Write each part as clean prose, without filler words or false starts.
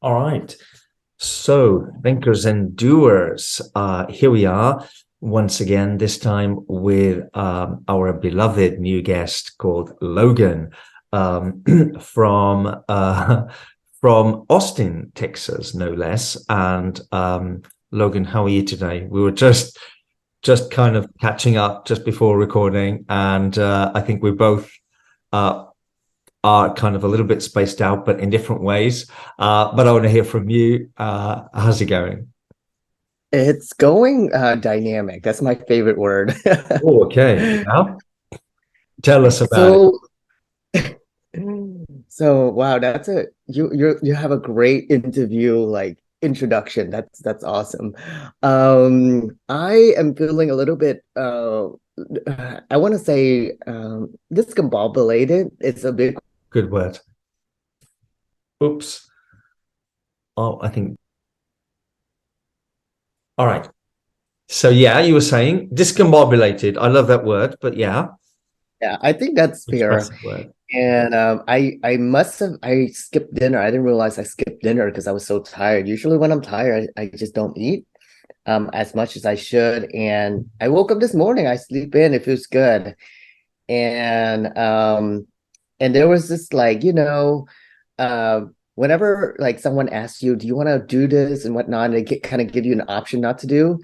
All right. So, thinkers and doers, here we are once again, this time with our beloved new guest called Logan from from Austin, Texas, no less. And Logan, how are you today? We were just kind of catching up just before recording, and I think we both uh, are kind of a little bit spaced out, but in different ways. But I want to hear from you. How's it going? It's going dynamic. That's my favorite word. Oh, okay. Yeah. Tell us about it. So, so wow, that's a you have a great interview like introduction. That's awesome. I am feeling a little bit I want to say discombobulated. It's a big Good word. Oops. Oh, I think. All right. So yeah, you were saying discombobulated. I love that word, but yeah, yeah, I think that's fair. expressive word. And I must have I skipped dinner. I didn't realize I skipped dinner because I was so tired. Usually when I'm tired, I just don't eat as much as I should. And I woke up this morning, I sleep in, it feels good. And there was this like, whenever like someone asks you, do you want to do this and whatnot, and they get kind of give you an option not to do.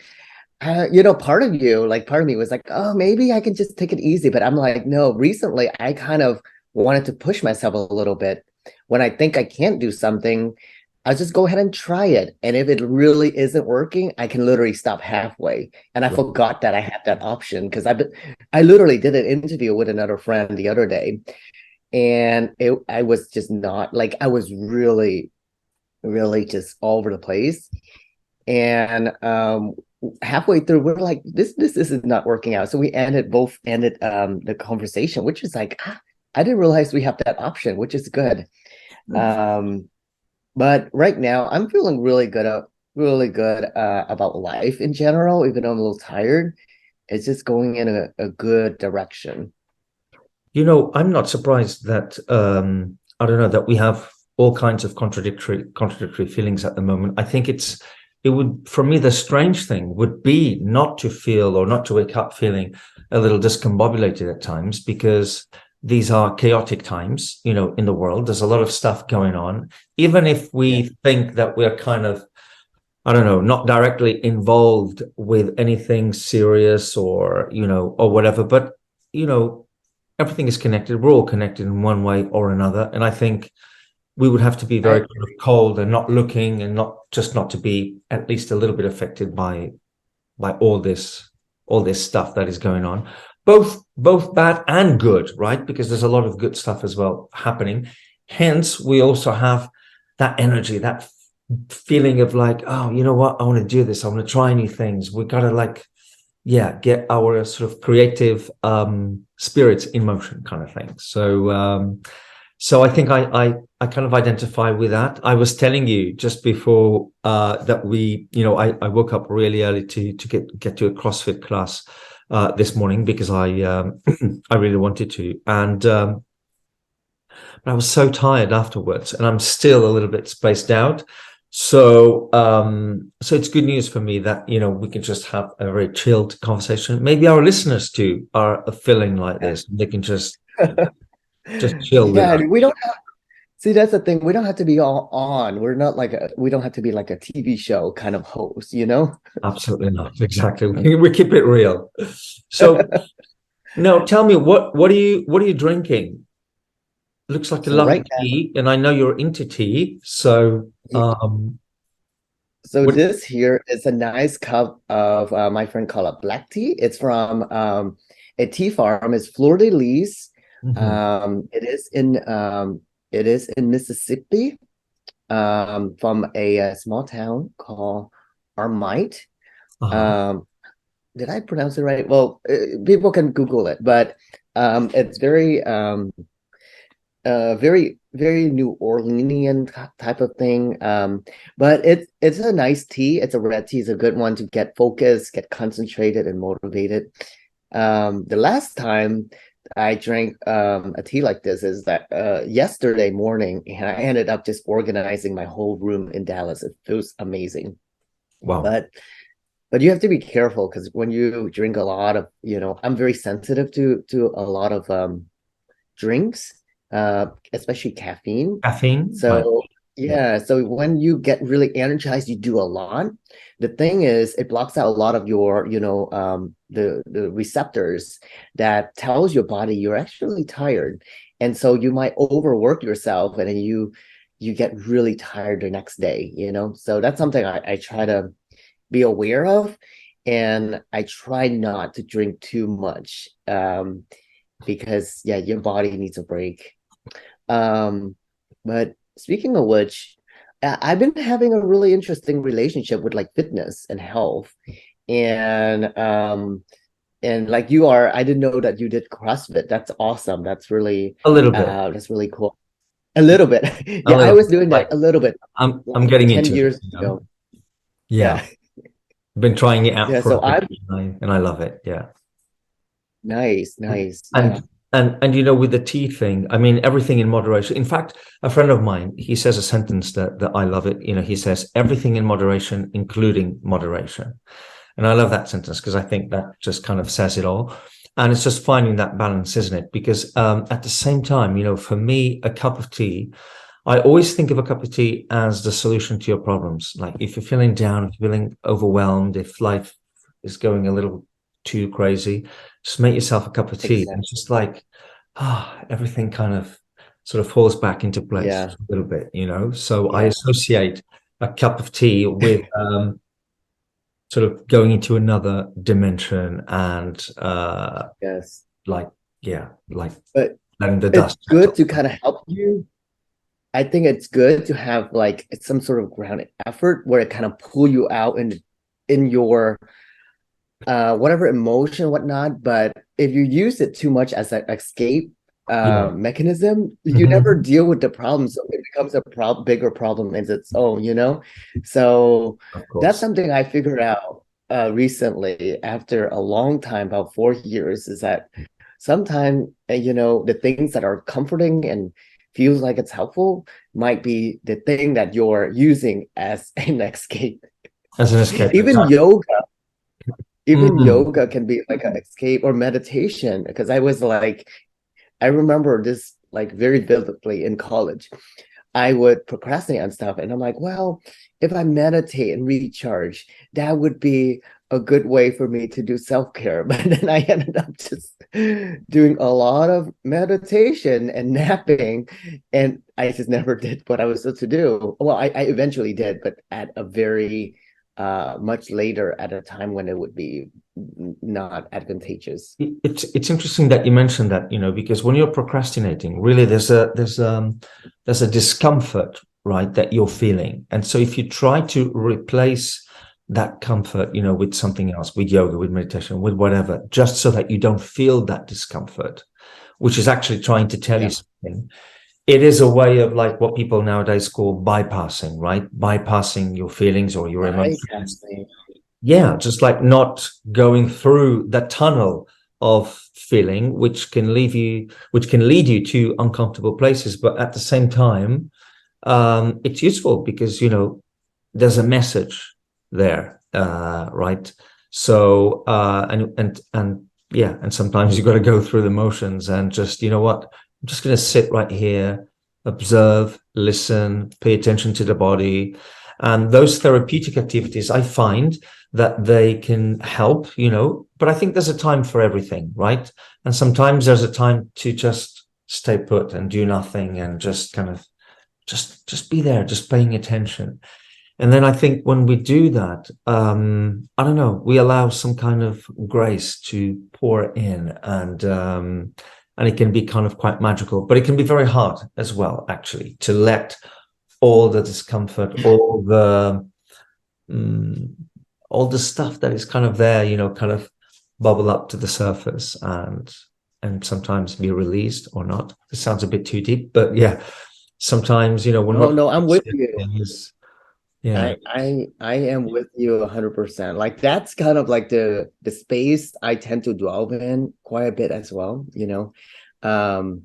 Part of you, like part of me was like, oh, maybe I can just take it easy. But I'm like, no, recently I kind of wanted to push myself a little bit. When I think I can't do something, I'll just go ahead and try it. And if it really isn't working, I can literally stop halfway. And I forgot that I had that option because I literally did an interview with another friend the other day. And I was just not like I was really, really just all over the place. And halfway through we're like this is not working out, so we ended the conversation, which is like I didn't realize we have that option, which is good. um but right now I'm feeling really good about life in general, even though I'm a little tired. It's just going in a good direction. You know, I'm not surprised that I don't know that we have all kinds of contradictory feelings at the moment. I think it would for me the strange thing would be not to feel or not to wake up feeling a little discombobulated at times because these are chaotic times, you know, in the world. There's a lot of stuff going on. Even if Yeah. we think that we're kind of I don't know, not directly involved with anything serious or, you know, or whatever, but, you know, everything is connected. We're all connected in one way or another. And I think we would have to be I very kind of cold and not looking and not to be at least a little bit affected by all this stuff that is going on. Both bad and good, right? Because there's a lot of good stuff as well happening. Hence, we also have that energy, that feeling of like, oh, you know what? I want to do this. I want to try new things. We gotta like, yeah, get our sort of creative spirits in motion, kind of thing. So I think I kind of identify with that. I was telling you just before that we, you know, I woke up really early to get to a CrossFit class this morning because I I really wanted to, and but I was so tired afterwards, and I'm still a little bit spaced out. So it's good news for me that you know we can just have a very chilled conversation. Maybe our listeners too are feeling like this; they can just chill with yeah, us. we don't see, that's the thing. We don't have to be all on. We're not like we don't have to be like a TV show kind of host, you know? Absolutely not. Exactly. We keep it real. So no, tell me what are you drinking? Looks like a So lovely right tea, and I know you're into tea. So now, so what? this here is a nice cup of my friend called it black tea. It's from a tea farm. It's Fleur de Lis. Mhm. It is in Mississippi, from a small town called Armite. Uh-huh. Um, did I pronounce it right? Well, people can Google it, but it's very very New Orleanian type of thing. But it's a nice tea. It's a red tea. It's a good one to get focused, get concentrated, and motivated. The last time I drank a tea like this is that yesterday morning, and I ended up just organizing my whole room in Dallas. It feels amazing. Wow. But you have to be careful because when you drink a lot of, I'm very sensitive to a lot of drinks, especially caffeine. Caffeine, right? So Yeah. yeah, so when you get really energized, you do a lot. The thing is, it blocks out a lot of your, the receptors that tells your body you're actually tired, and so you might overwork yourself, and then you get really tired the next day. So that's something I try to be aware of, and I try not to drink too much, because yeah, your body needs a break. Um, but speaking of which, I've been having a really interesting relationship with like fitness and health, and like you are. I didn't know that you did CrossFit. That's awesome. A little bit. That's really cool. A little bit. A Yeah, I little was bit. doing that Like a little bit I'm like getting 10 into it, years ago. Yeah. Yeah. I've been trying it out Yeah, for a so bit I'm and I love it. Yeah. nice. Yeah. And with the tea thing, I mean everything in moderation. In fact, a friend of mine, he says a sentence that I love it. He says everything in moderation, including moderation. And I love that sentence because I think that just kind of says it all. And it's just finding that balance, isn't it? Because at the same time, for me, a cup of tea, I always think of a cup of tea as the solution to your problems. Like if you're feeling down, if you're feeling overwhelmed, if life is going a little too crazy, just make yourself a cup of tea. And Exactly. it's just like, everything kind of sort of falls back into place Yeah. a little bit. So I Yeah. associate a cup of tea with sort of going into another dimension and Yes. like, yeah, like But letting the it's dust good settle. to kind of help you. I think it's good to have like some sort of grounded effort where it kind of pull you out in your whatever emotion, whatnot. But if you use it too much as an escape Yeah. mechanism, you never Mhm. deal with the problem. So it becomes a bigger problem in its own. So Of that's course. something I figured out recently after a long time, about 4 years, is that sometimes, the things that are comforting and feels like it's helpful might be the thing that you're using as an escape. As an escape. Even Exactly. yoga even Mm. yoga can be like an escape, or meditation, because I was like, I remember this like very vividly in college. I would procrastinate on stuff, and I'm like, well, if I meditate and recharge, that would be a good way for me to do self-care. But then I ended up just doing a lot of meditation and napping, and I just never did what I was supposed to do. Well, I eventually did, but at a very much later, at a time when it would be not advantageous. It's interesting that you mentioned that, because when you're procrastinating, really there's a discomfort, right, that you're feeling. And so if you try to replace that comfort, with something else, with yoga, with meditation, with whatever, just so that you don't feel that discomfort, which is actually trying to tell you Yeah. something. It is a way of like what people nowadays call bypassing, right? Bypassing your feelings or your emotions. Bypassing. Yeah, just like not going through that tunnel of feeling, which can lead you to uncomfortable places. But at the same time, it's useful because there's a message there, right? So and yeah, and sometimes you've got to go through the motions and just, what, I'm just going to sit right here, observe, listen, pay attention to the body. And those therapeutic activities, I find that they can help, but I think there's a time for everything, right? And sometimes there's a time to just stay put and do nothing and just kind of just be there, just paying attention. And then I think when we do that, I don't know, we allow some kind of grace to pour in, and it can be kind of quite magical, but it can be very hard as well, actually, to let all the discomfort, mm, all the stuff that is kind of there, kind of bubble up to the surface and sometimes be released or not. It sounds a bit too deep, but yeah, sometimes, we're No, not no, I'm with you. things. Yeah. I am with you 100%. Like that's kind of like the space I tend to dwell in quite a bit as well, you know. Um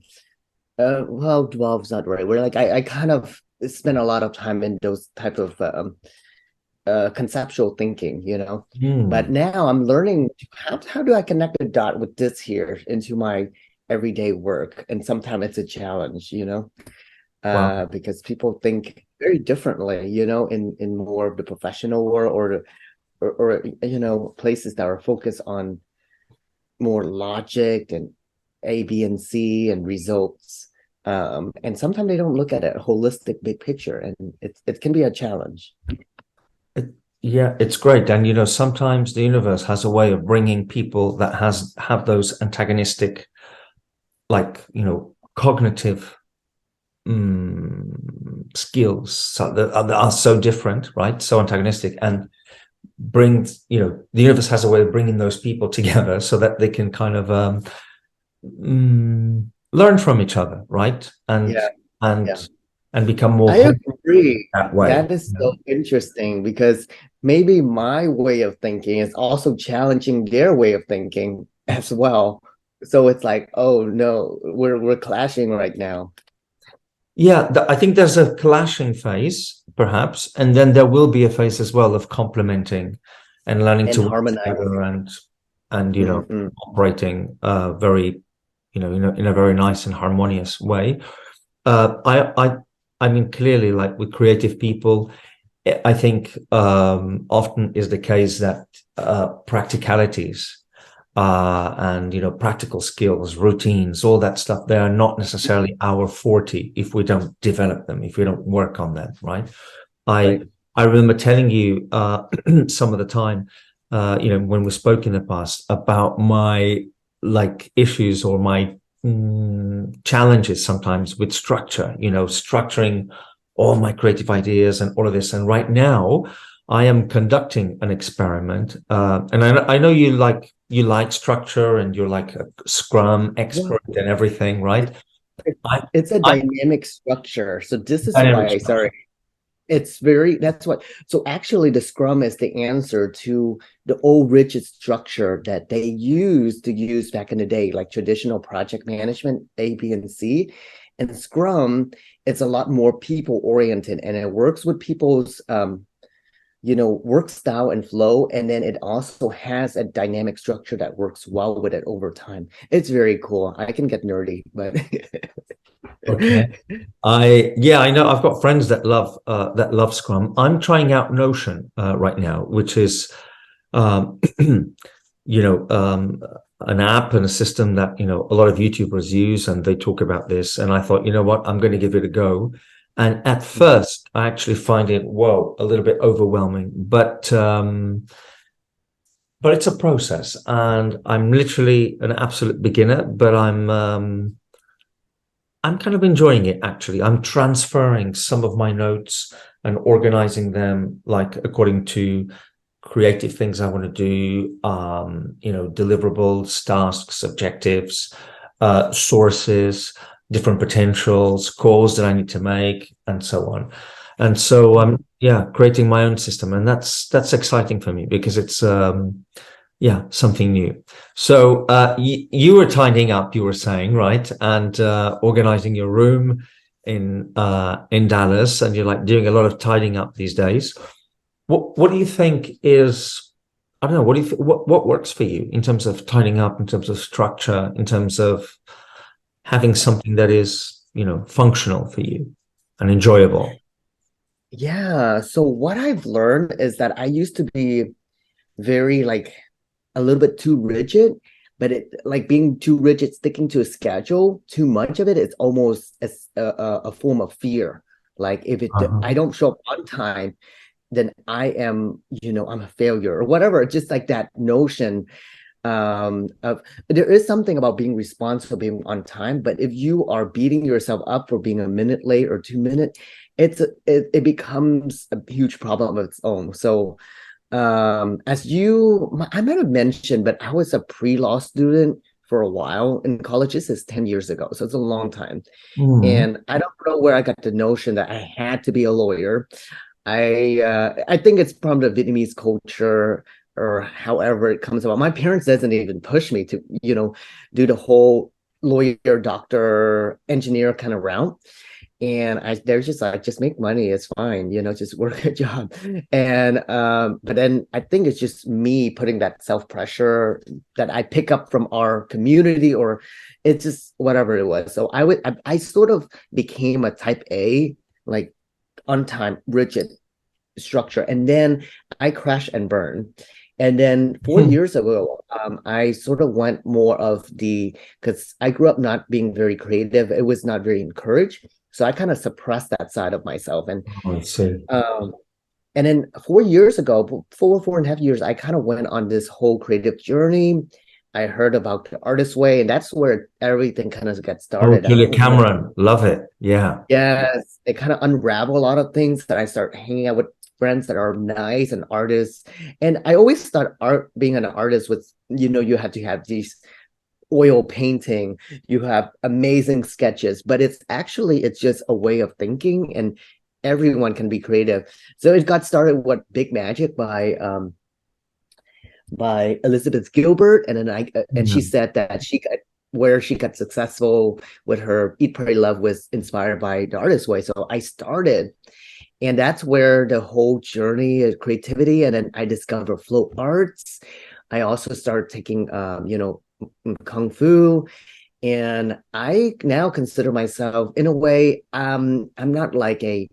well, dwell is not right. We're like I kind of spend a lot of time in those type of conceptual thinking, you know. But Hmm. now I'm learning how do I connect the dot with this here into my everyday work? And sometimes it's a challenge, you know, Wow. because people think very differently, you know, in more of the professional world or you know, places that are focused on more logic and A, B, and C and results. And sometimes they don't look at a holistic big picture, and it can be a challenge. It, yeah, it's great. And, sometimes the universe has a way of bringing people that have those antagonistic, like, cognitive skills that are so different, right? So antagonistic, and the universe has a way of bringing those people together so that they can kind of learn from each other, right? And Yeah, yeah. and and become more I whole agree. that way. That is so interesting because maybe my way of thinking is also challenging their way of thinking as well. So it's like, oh no, we're clashing right now Yeah, I think there's a clashing phase, perhaps, and then there will be a phase as well of complementing and learning and to work harmonizing. together and Mm-mm. operating very, in a very nice and harmonious way. I mean, clearly, like with creative people, I think often is the case that practicalities and practical skills, routines, all that stuff, they are not necessarily our forte if we don't develop them, if we don't work on them, right? I Right. I remember telling you some of the time, when we spoke in the past about my like issues or my challenges sometimes with structure, structuring all my creative ideas and all of this. And right now, I am conducting an experiment, and I know you like structure and you're like a Scrum Yeah. expert and everything, right? It- I It's a I dynamic structure. So this is dynamic why, structure. sorry, it's very, that's what, so actually the Scrum is the answer to the old rigid structure that they used to use back in the day, like traditional project management, A, B, and C. And Scrum, it's a lot more people oriented and it works with people's work style and flow. And then it also has a dynamic structure that works well with it over time. It's very cool. I can get nerdy, but Okay. I know I've got friends that love Scrum. I'm trying out Notion right now, which is um, you know an app and a system that a lot of YouTubers use, and they talk about this. And I thought, you know what, I'm going to give it a go. And at first, I actually find it a little bit overwhelming, but it's a process, and I'm literally an absolute beginner, but I'm kind of enjoying it actually. I'm transferring some of my notes and organizing them like according to creative things I want to do, deliverables, tasks, objectives, sources, different potentials, calls that I need to make, and so on. And so I'm creating my own system, and that's exciting for me because it's something new. So you were tidying up, you were saying, right, and organizing your room in Dallas, and you're like doing a lot of tidying up these days. What do you think is, I don't know, what do you what works for you in terms of tidying up, in terms of structure, in terms of having something that is, functional for you and enjoyable? yeah. So what I've learned is that I used to be very like a little bit too rigid, but it like being too rigid, sticking to a schedule, too much of it, it's almost as a form of fear. Like if I Uh-huh. don't show up on time, then I am, I'm a failure or whatever. Just like that notion of there is something about being responsible, being on time, but if you are beating yourself up for being a minute late or 2 minutes, it becomes a huge problem of its own. So as I might have mentioned, but I was a pre-law student for a while in college. This is 10 years ago, so it's a long time. Mhm. And I don't know where I got the notion that I had to be a lawyer. I think it's from the Vietnamese culture or however it comes about. My parents doesn't even push me to, do the whole lawyer, doctor, engineer kind of route. And they're just like, just make money, it's fine, just work a job. And but then I think it's just me putting that self-pressure that I pick up from our community, or it's just whatever it was. So I sort of became a type A, like on time, rigid structure, and then I crash and burn. And then 4 years ago, I sort of went more of because I grew up not being very creative. It was not very encouraged. So I kind of suppressed that side of myself. I see. And then 4 years ago, 4.5 years, I kind of went on this whole creative journey. I heard about the artist way, and that's where everything kind of got Oh, started. Julia Cameron, love it. Yeah. Yes, it kind of unravel a lot of things that I start hanging out with friends that are nice and artists. And I always thought art, being an artist was, you have to have these oil painting, you have amazing sketches, but it's just a way of thinking, and everyone can be creative. So it got started with Big Magic by Elizabeth Gilbert, and then and she said that where she got successful with her Eat Pray Love was inspired by the artist way. So I started, and that's where the whole journey of creativity, and then I discovered flow arts. I also started taking kung fu, and I now consider myself, in a way, I'm not like a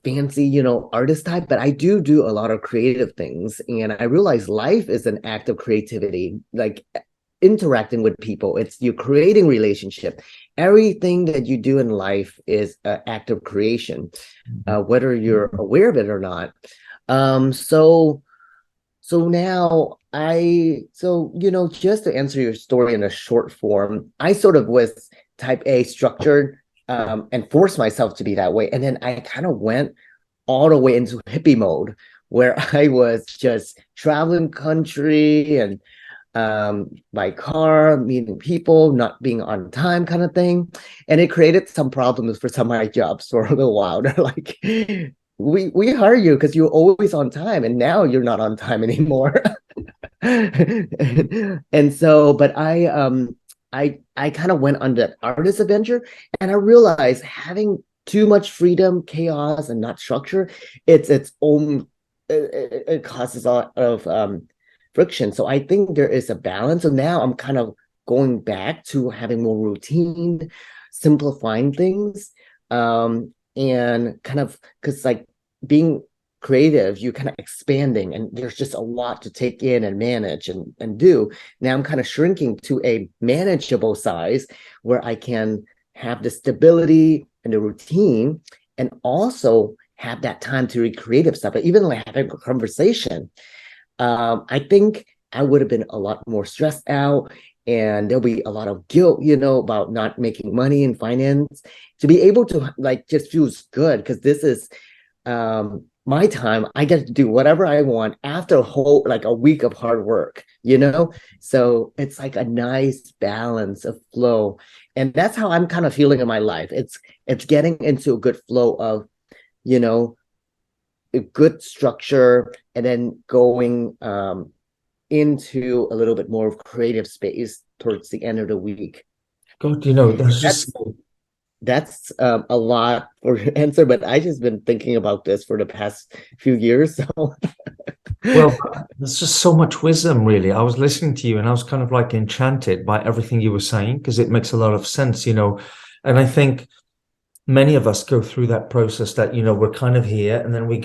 fancy, artist type, but I do a lot of creative things. And I realize life is an act of creativity, like interacting with people. It's you creating relationship. Everything that you do in life is an act of creation, whether you're aware of it or not. So now just to answer your story in a short form, I sort of was type A, structured, and forced myself to be that way. And then I kind of went all the way into hippie mode, where I was just traveling country and by car, meeting people, not being on time kind of thing. And it created some problems for some of my jobs for a little while. They're like, we hire you because you're always on time, and now you're not on time anymore. And so, but I kind of went on that artist adventure, and I realized having too much freedom, chaos, and not structure, its own, it causes a lot of friction. So I think there is a balance. So now I'm kind of going back to having more routine, simplifying things, and kind of, because like being creative, you kind of expanding, and there's just a lot to take in and manage and do. Now I'm kind of shrinking to a manageable size where I can have the stability and the routine, and also have that time to read creative stuff. But even like having a conversation, I think I would have been a lot more stressed out, and there'll be a lot of guilt, about not making money in finance. To be able to like just feels good, because this is my time. I get to do whatever I want after a week of hard work, so it's like a nice balance of flow. And that's how I'm kind of feeling in my life. It's getting into a good flow of a good structure, and then going into a little bit more of creative space towards the end of the week. God, that's just That's a lot for your answer, but I just been thinking about this for the past few years. So well, there's just so much wisdom, really. I was listening to you and I was kind of like enchanted by everything you were saying, because it makes a lot of sense, and I think many of us go through that process that, we're kind of here, and then we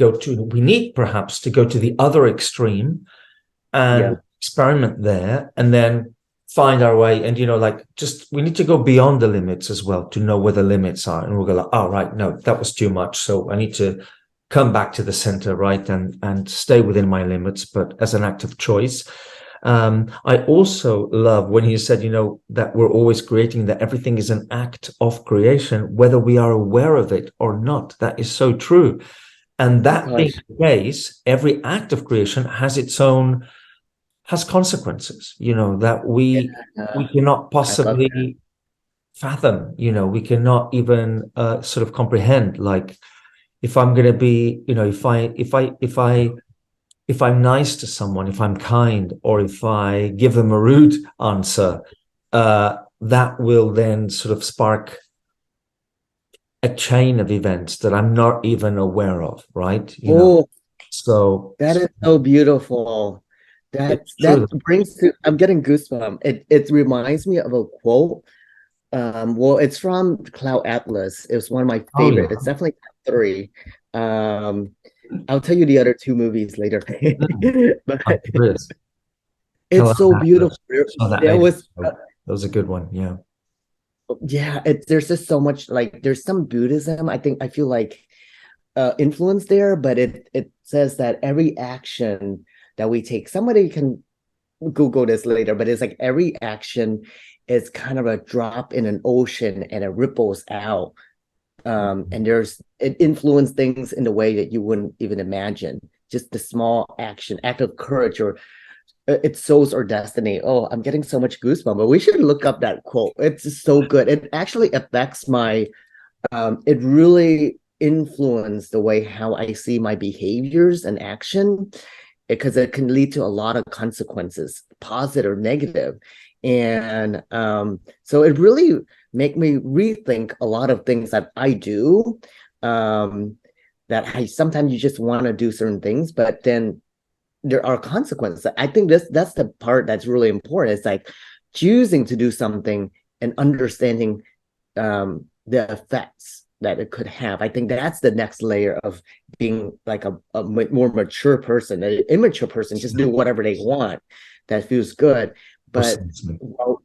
need perhaps to go to the other extreme and experiment there, and then find our way. And, we need to go beyond the limits as well to know where the limits are. And we'll go like, oh, right, no, that was too much. So I need to come back to the center, right? And stay within my limits, but as an act of choice. I also love when you said, that we're always creating, that everything is an act of creation, whether we are aware of it or not. That is so true. And that being the case, every act of creation has consequences, that we cannot possibly fathom, we cannot even sort of comprehend. Like, if I'm going to be, if I'm nice to someone, if I'm kind, or if I give them a rude answer, that will then sort of spark a chain of events that I'm not even aware of, right? Oh, So that is so beautiful. it's That true. brings to, I'm getting goosebumps. It reminds me of a quote. Well, it's from Cloud Atlas. It was one of my Oh yeah, favorite. It's definitely top three. Um, I'll tell you the other two movies later. I'm But curious. it's Cloud so beautiful. Atlas. Saw that There lady. was That was a good one. Yeah. yeah, there's just so much, like there's some Buddhism, I feel like influence there, but it says that every action that we take, somebody can Google this later, but it's like every action is kind of a drop in an ocean and it ripples out. And it influences things in a way that you wouldn't even imagine. Just the small act of courage, or it sows our destiny. Oh, I'm getting so much goosebumps, but we should look up that quote. It's so good. It actually affects my, it really influenced the way how I see my behaviors and action, because it can lead to a lot of consequences, positive or negative. And so it really make me rethink a lot of things that I do. Um, that I sometimes you just want to do certain things, but then there are consequences. I think that's the part that's really important. It's like choosing to do something and understanding the effects that it could have. I think that's the next layer of being like a more mature person. An immature person just do whatever they want that feels good, but Precisely. while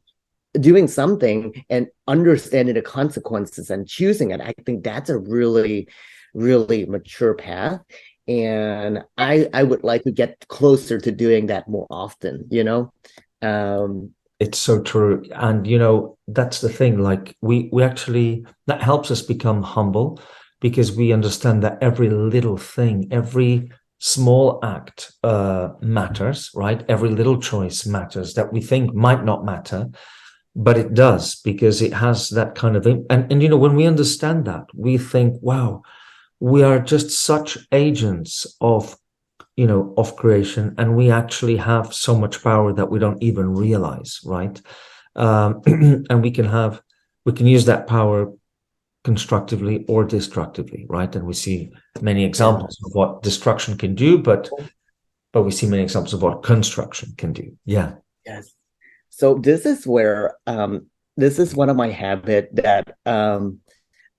doing something and understanding the consequences and choosing it, I think that's a really, really mature path. And I would like to get closer to doing that more often, you know? Um, It's so true. And that's the thing. Like we actually that helps us become humble because we understand that every little thing, every small act matters, right? Every little choice matters that we think might not matter, but it does because it has that kind of and when we understand that, we think, wow, we are just such agents of creation, and we actually have so much power that we don't even realize, right? And we can use that power constructively or destructively, right? And we see many yeah. examples of what destruction can do, but we see many examples of what construction can do. Yeah. Yes. So this is one of my habit that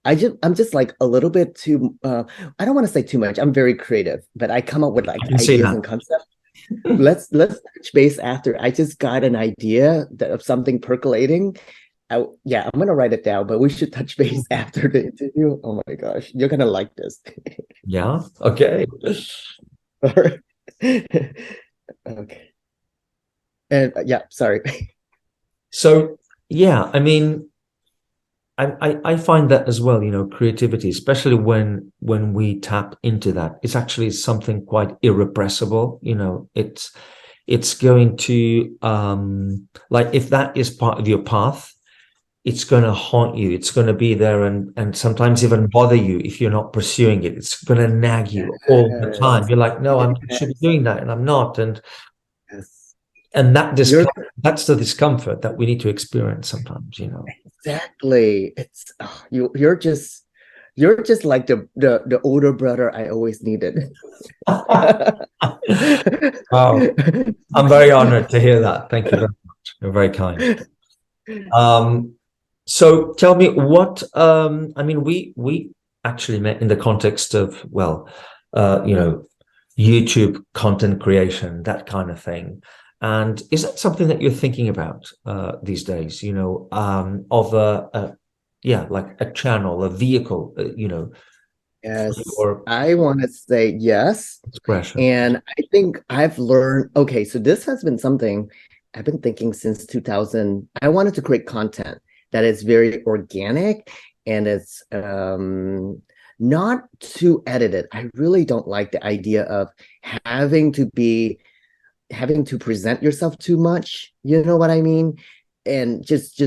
I'm just like a little bit too I don't want to say too much. I'm very creative, but I come up with I like can see ideas that. and concepts. Let's touch base after. I just got an idea of something percolating. Yeah, I'm gonna write it down, but we should touch base after the interview. Oh my gosh, you're gonna like this. Yeah. Okay. All right. Okay. And yeah, sorry. So yeah, I mean, I find that as well, creativity, especially when we tap into that, it's actually something quite irrepressible. It's going to like if that is part of your path, it's going to haunt you. It's going to be there and sometimes even bother you if you're not pursuing it. It's going to nag you all the time. Yes. You're like, no, I should be Yes. doing that, and I'm not. Yes. And that You're that's the discomfort that we need to experience sometimes. exactly. It's you're just like the older brother I always needed. Wow. I'm very honored to hear that. Thank you very much. You're very kind. Um, so tell me what I mean, we actually met in the context of, well, YouTube content creation, that kind of thing. And is that something that you're thinking about these days, of yeah, like a channel, a vehicle, for Yes, your I want to say yes. expression? And I think I've learned, okay, so this has been something I've been thinking since 2000. I wanted to create content that is very organic and it's not too edited. I really don't like the idea of having to be having to present yourself too much. You know what I mean? And just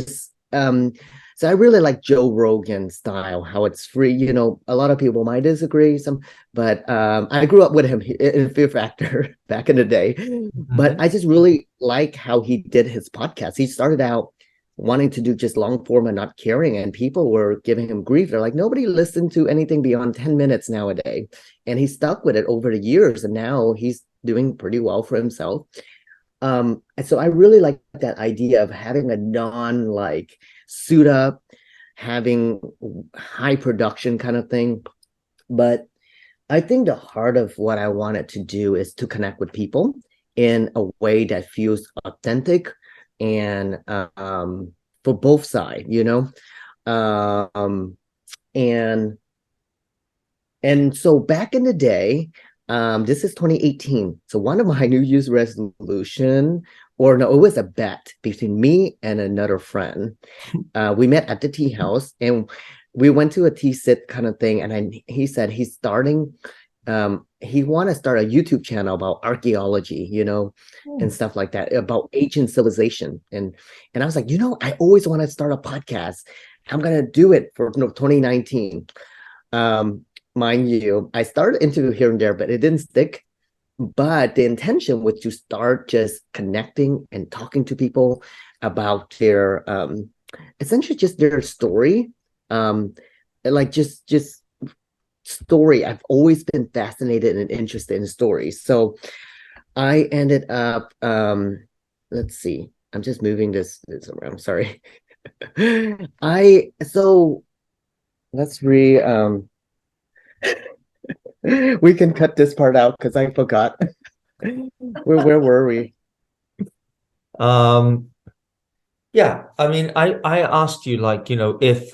So I really like Joe Rogan style, how it's free. A lot of people might disagree, but I grew up with him in Fear Factor back in the day. But Mhm. I just really like how he did his podcast. He started out wanting to do just long form and not caring, and people were giving him grief. They're like, nobody listened to anything beyond 10 minutes nowadays. And he stuck with it over the years, and now he's doing pretty well for himself. And so I really like that idea of having a non like suit up, having high production kind of thing. But I think the heart of what I wanted to do is to connect with people in a way that feels authentic and for both sides, Um, and so back in the day, this is 2018. So one of my New Year's resolution, or no, it was a bet between me and another friend. We met at the tea house and we went to a tea sit kind of thing. And he said he's starting, he want to start a YouTube channel about archaeology, and Hmm. stuff like that, about ancient civilization. And I was like, I always want to start a podcast. I'm gonna do it for 2019. Um, Mind you, I started into here and there, but it didn't stick. But the intention was to start just connecting and talking to people about their essentially just their story. Um, like just story. I've always been fascinated and interested in stories. So I ended up let's see. I'm just moving this around. Sorry. I so let's re we can cut this part out because I forgot. Where were we? Um, yeah, I mean, I asked you like, if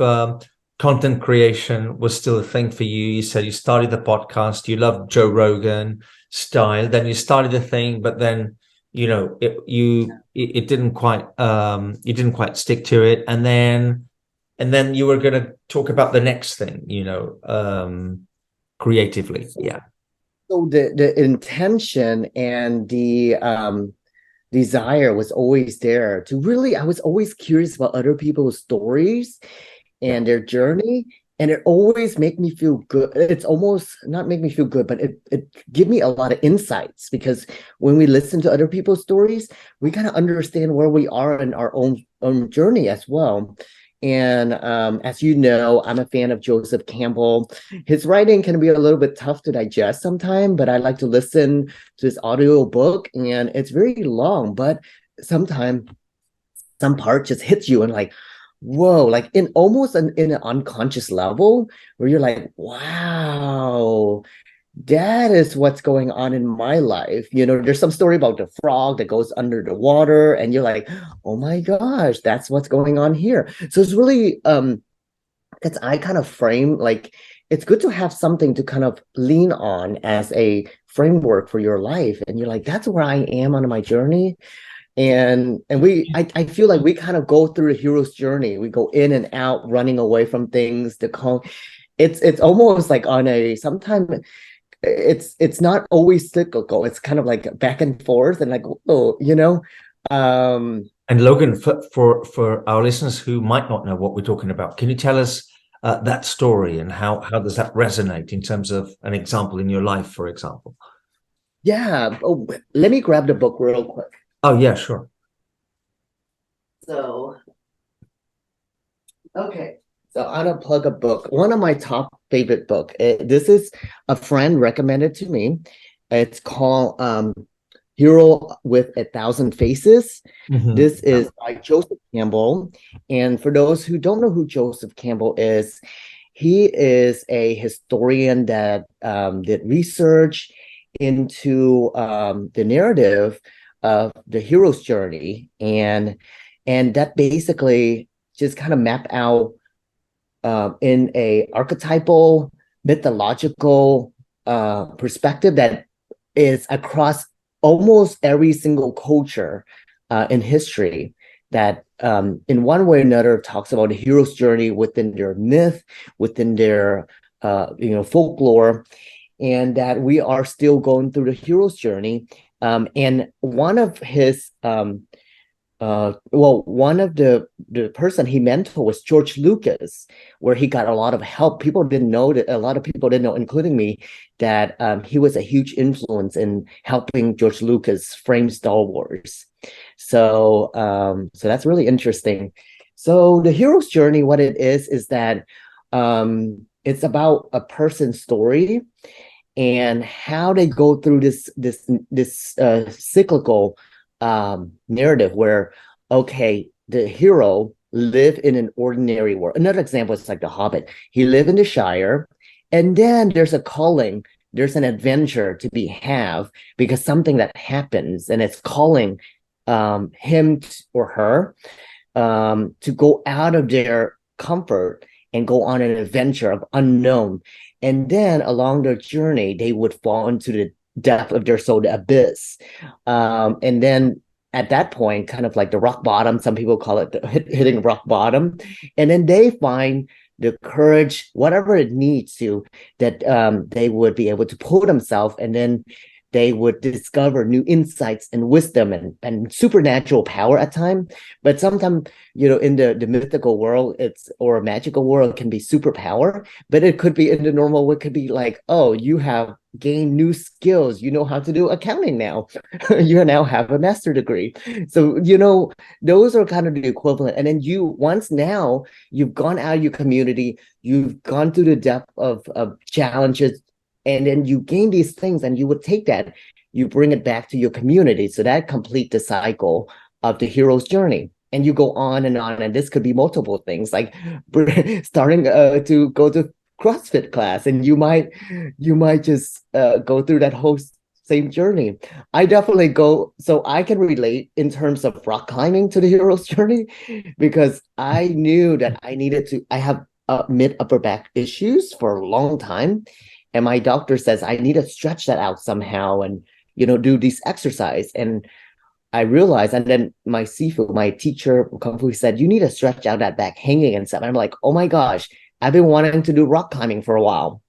content creation was still a thing for you. You said you started the podcast, you loved Joe Rogan style, then you started the thing, but then it didn't quite you didn't quite stick to it, and then you were gonna talk about the next thing, creatively. So, Yeah. so the intention and the desire was always there to really, I was always curious about other people's stories Yeah. and their journey. And it always make me feel good. It's almost not make me feel good, but it give me a lot of insights, because when we listen to other people's stories, we kind of understand where we are in our own journey as well. And as you know, I'm a fan of Joseph Campbell. His writing can be a little bit tough to digest sometimes, but I like to listen to his audio book, and it's very long, but sometimes some part just hits you and like, whoa, like in almost in an unconscious level where you're like, wow, that is what's going on in my life. There's some story about the frog that goes under the water, and you're like, oh my gosh, that's what's going on here. So it's really that's I kind of frame like it's good to have something to kind of lean on as a framework for your life. And you're like, that's where I am on my journey. And I feel like we kind of go through the hero's journey. We go in and out, running away from things. It's almost like on a sometimes it's not always cyclical. It's kind of like back and forth and like, um And Logan, for our listeners who might not know what we're talking about, can you tell us that story, and how does that resonate in terms of an example in your life, for example? yeah. Oh, let me grab the book real quick. Oh, yeah, sure. So okay. So I'm gonna plug a book. One of my top favorite book. This is a friend recommended to me. It's called Hero with a Thousand Faces. Hmm. This is by Joseph Campbell. And for those who don't know who Joseph Campbell is, he is a historian that did research into the narrative of the hero's journey, and that basically just kind of map out in a archetypal mythological perspective that is across almost every single culture in history, that in one way or another talks about the hero's journey within their myth, within their folklore, and that we are still going through the hero's journey. And one of his Well, one of the person he mentored was George Lucas, where he got a lot of help. People didn't know that, a lot of people didn't know, including me, that he was a huge influence in helping George Lucas frame Star Wars. So that's really interesting. So the hero's journey, what it is that it's about a person's story and how they go through this cyclical narrative where, okay, the hero live in an ordinary world. Another example is like the Hobbit. He lived in the Shire, and then there's a calling, there's an adventure to be have because something that happens, and it's calling him or her to go out of their comfort and go on an adventure of unknown. And then along their journey, they would fall into the depth of their soul, the abyss. And then at that point, kind of like the rock bottom, some people call it hitting rock bottom. And then they find the courage, whatever it needs to, that they would be able to pull themselves, and then they would discover new insights and wisdom and supernatural power at times. But sometimes, in the mythical world, it's or a magical world, it can be superpower, but it could be in the normal world, it could be like, oh, you have gained new skills. You know how to do accounting now. You now have a master degree. So, those are kind of the equivalent. And then once now you've gone out of your community, you've gone through the depth of challenges, and then you gain these things, and you would take that, you bring it back to your community. So that complete the cycle of the hero's journey. And you go on, and this could be multiple things, like starting to go to CrossFit class, and you might just go through that whole same journey. I definitely go, so I can relate in terms of rock climbing to the hero's journey, because I knew that I have mid upper back issues for a long time. And my doctor says I need to stretch that out somehow and, do this exercise. And I realized, and then my Sifu, my teacher, Kung Fu, said, you need to stretch out that back hanging and stuff. And I'm like, oh my gosh, I've been wanting to do rock climbing for a while.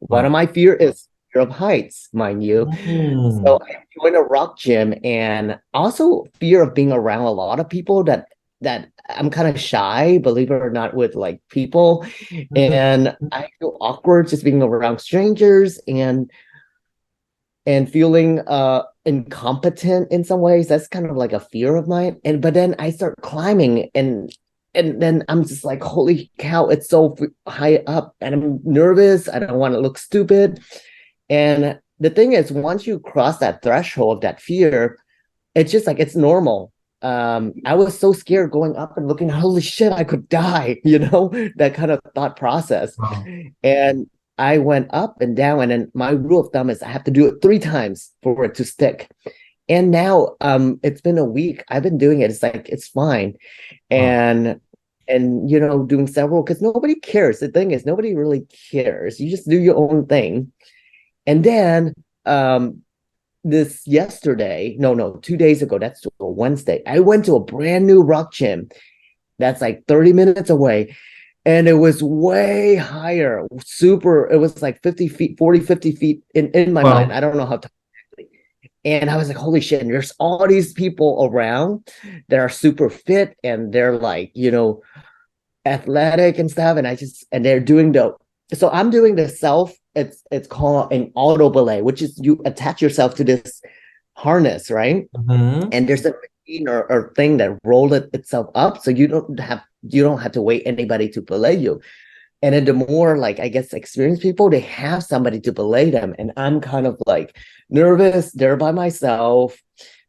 One of Wow. my fear is fear of heights, mind you. Mm. So I joined a rock gym, and also fear of being around a lot of people that I'm kind of shy, believe it or not, with like people. And I feel awkward just being around strangers and feeling incompetent in some ways. That's kind of like a fear of mine. But then I start climbing, and then I'm just like, holy cow, it's so high up, and I'm nervous. I don't want to look stupid. And the thing is, once you cross that threshold of that fear, it's just like it's normal. I was so scared going up and looking, holy shit, I could die, that kind of thought process. Wow. And I went up and down, and then my rule of thumb is I have to do it 3 times for it to stick. And now it's been a week. I've been doing it. It's like it's fine. Wow. And doing several, because nobody cares. The thing is, nobody really cares. You just do your own thing. And then this yesterday, no, 2 days ago, that's a Wednesday, I went to a brand new rock gym that's like 30 minutes away, and it was way higher, it was like 50 feet, 40, 50 feet in my mind. I Wow. don't know how to. And I was like, holy shit, and there's all these people around that are super fit, and they're like, athletic and stuff. And they're doing so I'm doing the it's called an auto belay, which is you attach yourself to this harness, right? Mhm. And there's a machine or thing that roll itself up, so you don't have to wait anybody to belay you. And then the more, like, I guess, experienced people, they have somebody to belay them. And I'm kind of like nervous there by myself,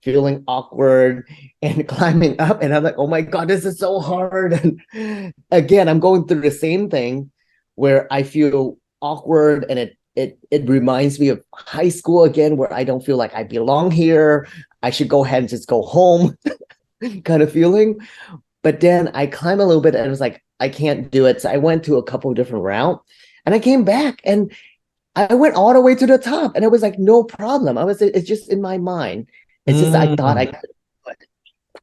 feeling awkward and climbing up. And I'm like, oh my God, this is so hard. And again, I'm going through the same thing where I feel awkward, and it reminds me of high school again, where I don't feel like I belong here. I should go ahead and just go home kind of feeling. But then I climbed a little bit, and I was like, I can't do it. So I went to a couple of different routes, and I came back, and I went all the way to the top, and it was like no problem. It's just in my mind. It's just I thought I Mm. could do it.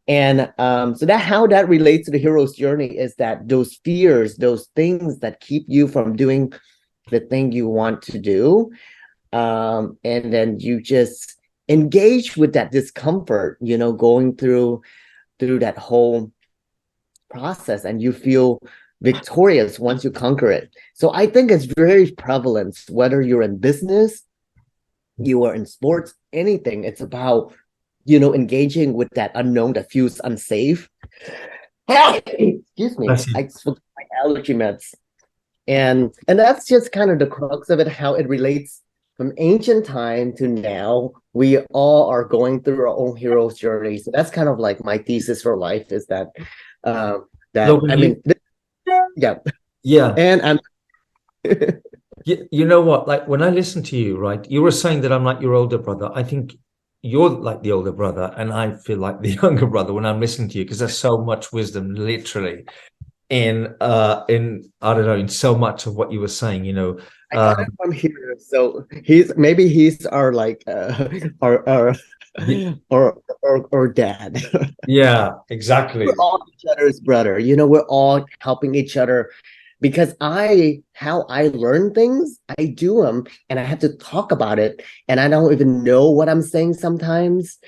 And so that how that relates to the hero's journey is that those fears, those things that keep you from doing the thing you want to do, and then you just engage with that discomfort, going through through that whole process, and you feel victorious once you conquer it. So I think it's very prevalent, whether you're in business, you are in sports, anything. It's about, engaging with that unknown that feels unsafe. Excuse me, That's it. I took my allergy meds. And that's just kind of the crux of it, how it relates from ancient time to now. We all are going through our own hero's journey. So that's kind of like my thesis for life, is that I Logan, mean, yeah. yeah. And I'm You know what? Like when I listen to you, right? You were saying that I'm like your older brother. I think you're like the older brother, and I feel like the younger brother when I'm listening to you, because there's so much wisdom, literally, in I don't know, in so much of what you were saying. I got it from here. So he's our like our or dad. yeah, exactly. We're all each other's brother. We're all helping each other, because how I learn things, I do them and I have to talk about it, and I don't even know what I'm saying sometimes.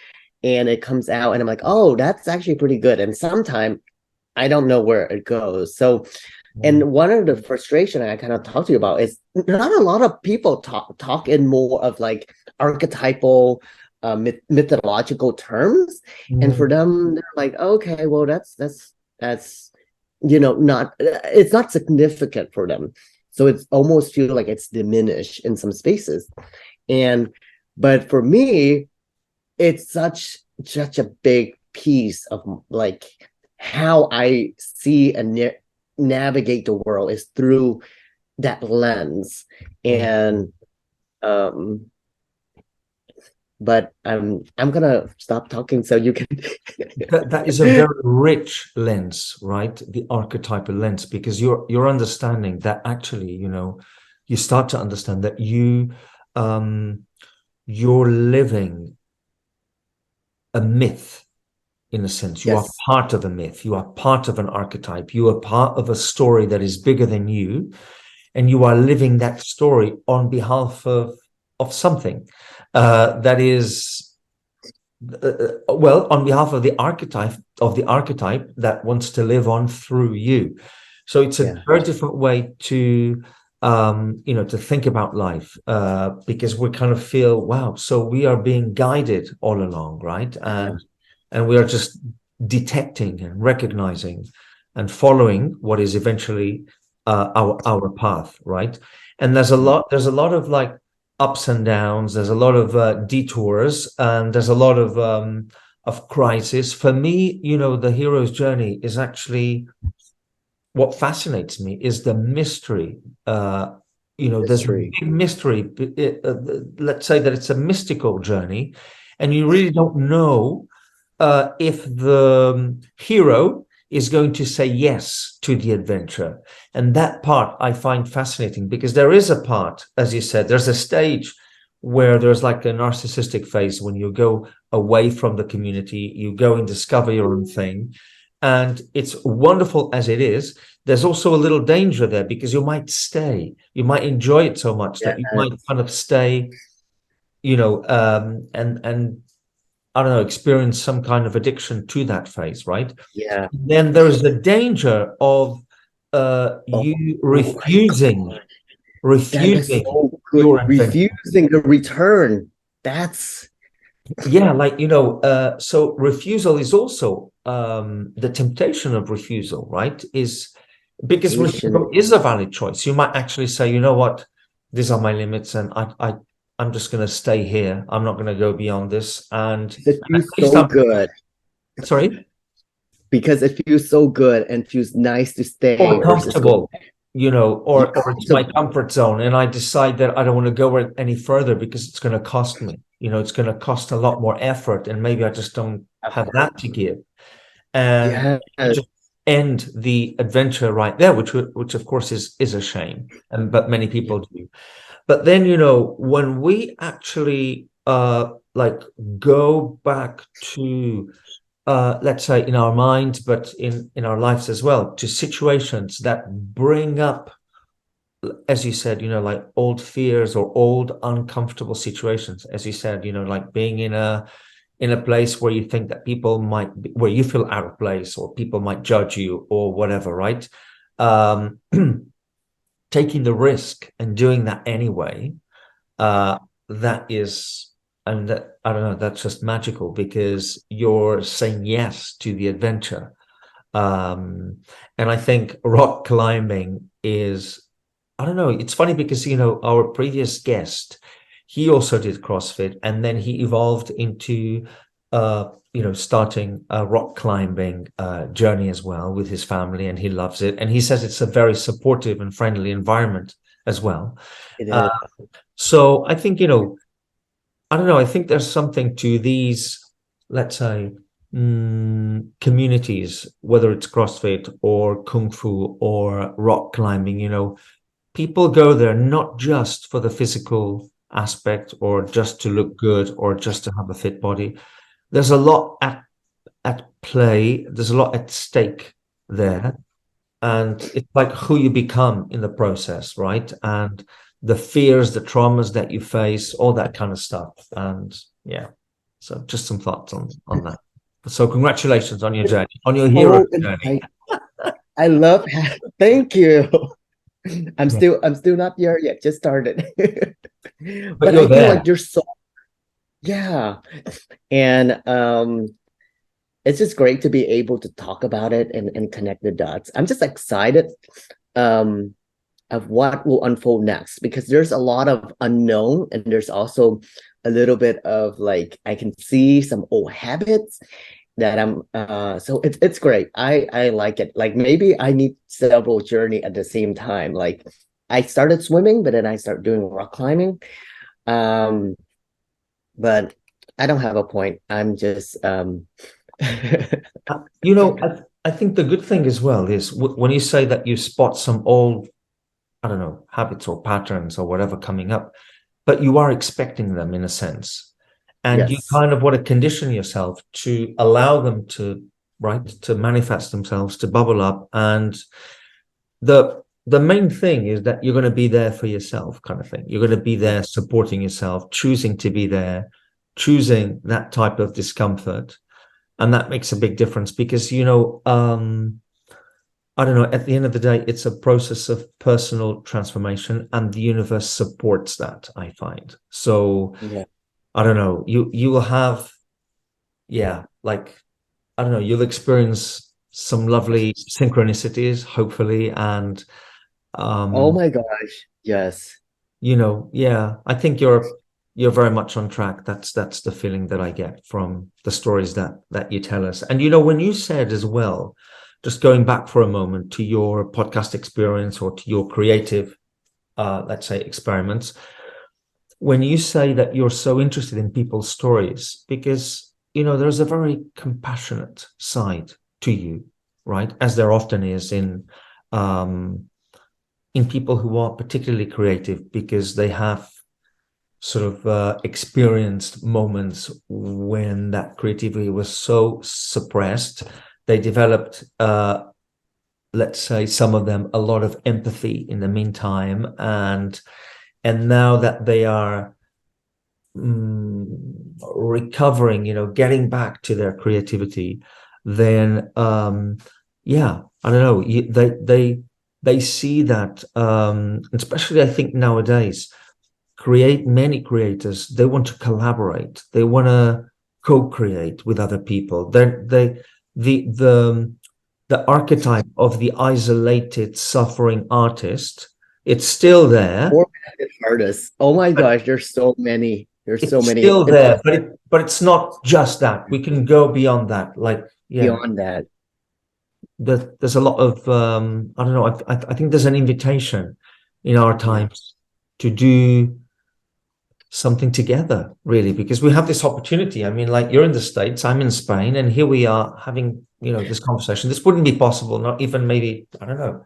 And it comes out and I'm like, oh, that's actually pretty good. And sometimes I don't know where it goes. So, and one of the frustration I kind of talked to you about is not a lot of people talk in more of like archetypal, mythological terms. And for them, they're like, okay, well, that's not, it's not significant for them. So it's almost feel like it's diminished in some spaces. But for me, it's such a big piece of like how I see and navigate the world is through that lens. And but I'm gonna stop talking so you can that is a very rich lens, right? The archetypal lens, because you're understanding that actually, you start to understand that you're living a myth. In a sense, you are yes. part of a myth, you are part of an archetype, you are part of a story that is bigger than you, and you are living that story on behalf of something that is well, on behalf of the archetype that wants to live on through you. So it's a very different way to to think about life, because we kind of feel, wow, so we are being guided all along, right? And we are just detecting and recognizing and following what is eventually our path, right? And there's a lot of like ups and downs. There's a lot of detours, and there's a lot of crisis. For me, the hero's journey is actually what fascinates me is the mystery. There's a big mystery. Let's say that it's a mystical journey, and you really don't know if the hero is going to say yes to the adventure. And that part I find fascinating, because there is a part, as you said, there's a stage where there's like a narcissistic phase when you go away from the community, you go and discover your own thing. And it's wonderful as it is. There's also a little danger there, because you might you might enjoy it so much that you might kind of stay, and I don't know, experience some kind of addiction to that phase, right? Yeah. Then there is the danger of you refusing That is so good. your adventure. Refusing the return. That's Yeah, like so refusal is also the temptation of refusal, right? Is because patient. refusal is a valid choice. You might actually say, you know what, these are my limits, and I'm just going to stay here. I'm not going to go beyond this. And It at feels least so good sorry, because it feels so good and feels nice to stay or versus go. comfortable, or it's my comfort zone, and I decide that I don't want to go any further because it's going to cost me. It's going to cost a lot more effort, and maybe I just don't have that to give. And Yeah. you just end the adventure right there, which of course is a shame, but many people do. But then when we actually like go back to let's say in our minds, but in our lives as well, to situations that bring up, as you said, like old fears or old uncomfortable situations, as you said, like being in in a place where you think that people might be, where you feel out of place or people might judge you or whatever, right? Um, taking the risk and doing that anyway, that is, and that, I don't know, that's just magical because you're saying yes to the adventure. And I think rock climbing is, I don't know, it's funny because, our previous guest, he also did CrossFit and then he evolved into, starting a rock climbing journey as well with his family, and he loves it. And he says it's a very supportive and friendly environment as well. It Uh, is. so I think, I don't know, I think there's something to these, let's say, communities, whether it's CrossFit or Kung Fu or rock climbing, people go there not just for the physical aspect or just to look good or just to have a fit body. There's a lot at play. There's a lot at stake there. And it's like who you become in the process, right? And the fears, the traumas that you face, all that kind of stuff. And yeah, so just some thoughts on that. So congratulations on your journey, on your hero Oh, journey. I love thank you. Yeah. I'm still not there yet, just started. But But I you're feel like there. you're so, yeah. And it's just great to be able to talk about it and connect the dots. I'm just excited um of what will unfold next because there's a lot of unknown and there's also a little bit of like I can see some old habits that I'm so it's great. I like it. Like maybe I need several journey at the same time. Like I started swimming, but then I start doing rock climbing. Um, but I don't have a point. I'm just I think the good thing as well is when you say that you spot some old, I don't know, habits or patterns or whatever coming up, but you are expecting them in a sense. And you yes. kind of want to condition yourself to allow them to, right, to manifest themselves, to bubble up. And the main thing is that you're going to be there for yourself, kind of thing. You're going to be there supporting yourself, choosing to be there, choosing that type of discomfort. And that makes a big difference because, I don't know, at the end of the day, it's a process of personal transformation and the universe supports that, I find. So Yeah. I don't know, you will have, yeah, like, I don't know, you'll experience some lovely synchronicities, hopefully. And Oh um, my gosh. Yes. yeah, I think you're very much on track. That's the feeling that I get from the stories that you tell us. And when you said as well, just going back for a moment to your podcast experience or to your creative, let's say, experiments, when you say that you're so interested in people's stories, because, there's a very compassionate side to you, right? As there often is um, in people who are particularly creative because they have sort of experienced moments when that creativity was so suppressed. They developed, let's say, some of them a lot of empathy in the meantime, and now that they are recovering, getting back to their creativity, then yeah, I don't know, they see that, especially I think nowadays, many creators, they want to collaborate, they want to co-create with other people. The archetype of the isolated suffering artist, it's still there, Formatted artists. Oh my but gosh, there's so many. There's so it's many. still It's there, but it's not just that. We can go beyond that. Like, yeah, beyond that. there's a lot of I don't know. I think there's an invitation in our Yeah. times to do something together, really, because we have this opportunity. I mean, like, you're in the States, I'm in Spain, and here we are having, this conversation. This wouldn't be possible, not even maybe, I don't know,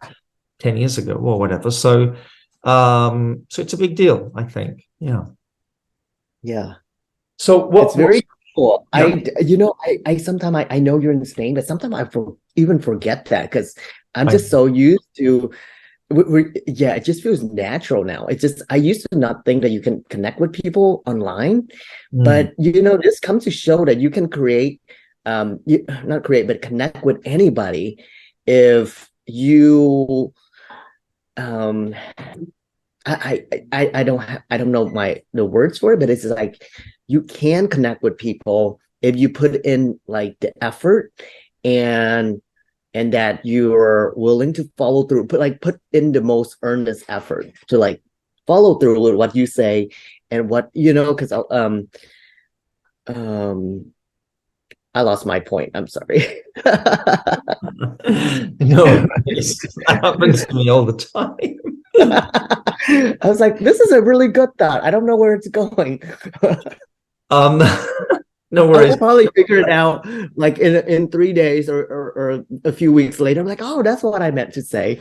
10 years ago or whatever. So it's a big deal, I think. Yeah. Yeah. So It's what, very cool. yeah. I sometimes I know you're in Spain, but sometimes even forget that because I'm I just so used to yeah, it just feels natural now. It's just I used to not think that you can connect with people online, Mm, but this comes to show that you can create, not create, but connect with anybody if you um I don't know the words for it, but it's like you can connect with people if you put in like the effort and that you're willing to follow through, put in the most earnest effort to like follow through with what you say and what because um I lost my point. I'm sorry. no, that happens to me all the time. I was like, this is a really good thought. I don't know where it's going. Um, no I will worries. probably figure it out like in 3 days or a few weeks later. I'm like, oh, that's what I meant to say.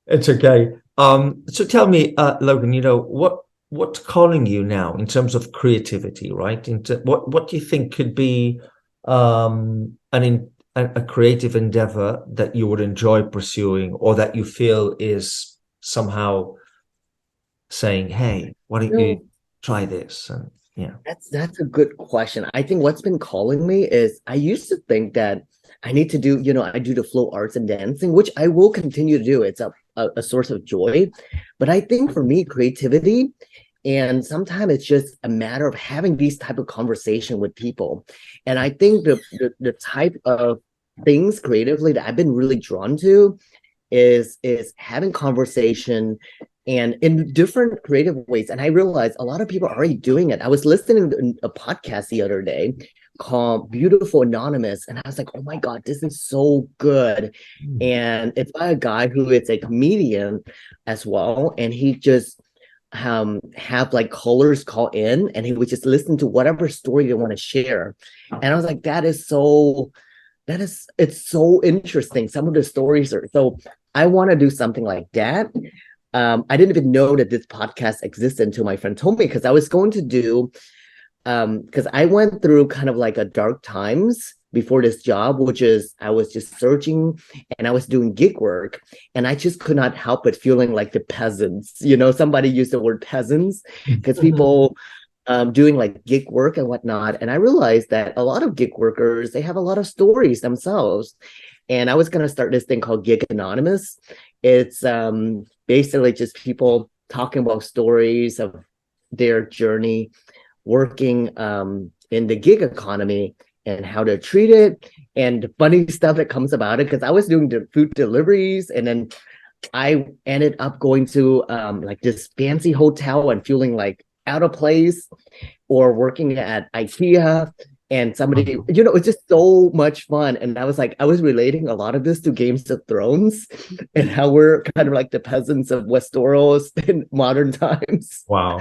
It's okay. So tell me, Logan, what's calling you now in terms of creativity, right? What do you think could be a creative endeavor that you would enjoy pursuing, or that you feel is somehow saying, "Hey, why don't you No, try this?" And yeah. that's a good question. I think what's been calling me is I used to think that I need to do, I do the flow arts and dancing, which I will continue to do. It's a source of joy. But I think for me, creativity, and sometimes it's just a matter of having these type of conversation with people. And I think the type of things creatively that I've been really drawn to is having conversation and in different creative ways. And I realized a lot of people are already doing it. I was listening to a podcast the other day called Beautiful Anonymous, and I was like, oh my God, this is so good. And it's by a guy who is a comedian as well. And he just have like callers call in and he would just listen to whatever story they want to share. And I was like, it's so interesting. Some of the stories are so I want to do something like that. I didn't even know that this podcast existed until my friend told me because I was going to do because I went through kind of like a dark times before this job, which is I was just searching and I was doing gig work and I just could not help but feeling like the peasants. Somebody used the word peasants because people doing like gig work and whatnot. And I realized that a lot of gig workers, they have a lot of stories themselves. And I was going to start this thing called Gig Anonymous. It's basically just people talking about stories of their journey working in the gig economy and how to treat it and the funny stuff that comes about it. Because I was doing the food deliveries and then I ended up going to like this fancy hotel and feeling like out of place, or working at IKEA and somebody, it's just so much fun. And I was like, I was relating a lot of this to Games of Thrones and how we're kind of like the peasants of Westeros in modern times. Wow.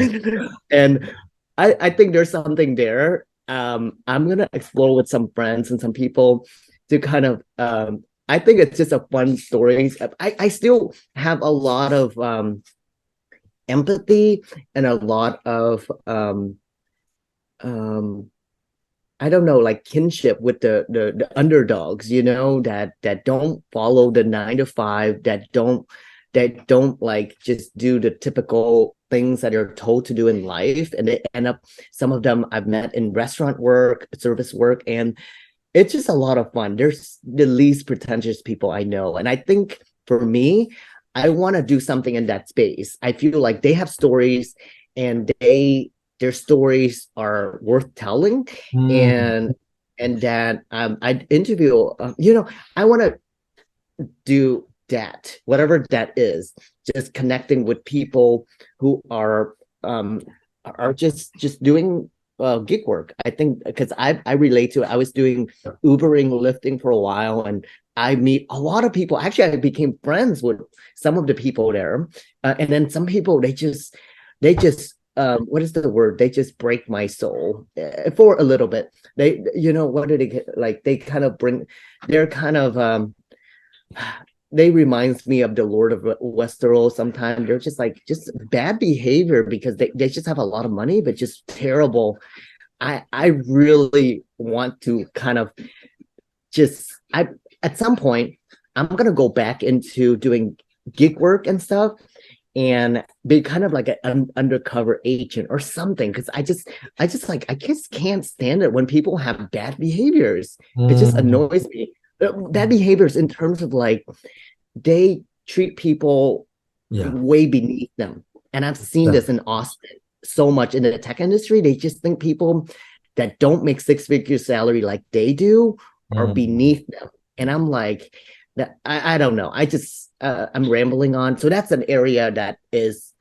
And I think there's something there. I'm gonna explore with some friends and some people to kind of I think it's just a fun story. I still have a lot of empathy and a lot of I don't know, like kinship with the underdogs, that don't follow the 9 to 5, that don't like just do the typical things that they're told to do in life. And they end up, some of them I've met in restaurant work, service work, and it's just a lot of fun. There's the least pretentious people I know. And I think for me, I want to do something in that space. I feel like they have stories and their stories are worth telling, Mm. and that I'd interview I want to do that, whatever that is, just connecting with people who are just doing gig work. I think because I relate to it. I was doing Ubering, lifting for a while, and I meet a lot of people. Actually, I became friends with some of the people there, and then some people they just what is the word? They just break my soul for a little bit. They, what do they get? Like they kind of bring, they're kind of they reminds me of the Lord of Westeros. Sometimes they're just bad behavior because they just have a lot of money, but just terrible. I really want to kind of just I at some point I'm gonna go back into doing gig work and stuff and be kind of like an undercover agent or something. Because I just can't stand it when people have bad behaviors. It just Mm, annoys me. Bad behaviors in terms of like they treat people yeah. way beneath them. And I've seen Yeah. this in Austin so much in the tech industry. They just think people that don't make six-figure salary like they do are Mm, beneath them. And I'm like, that I don't know. I'm rambling on. So that's an area that is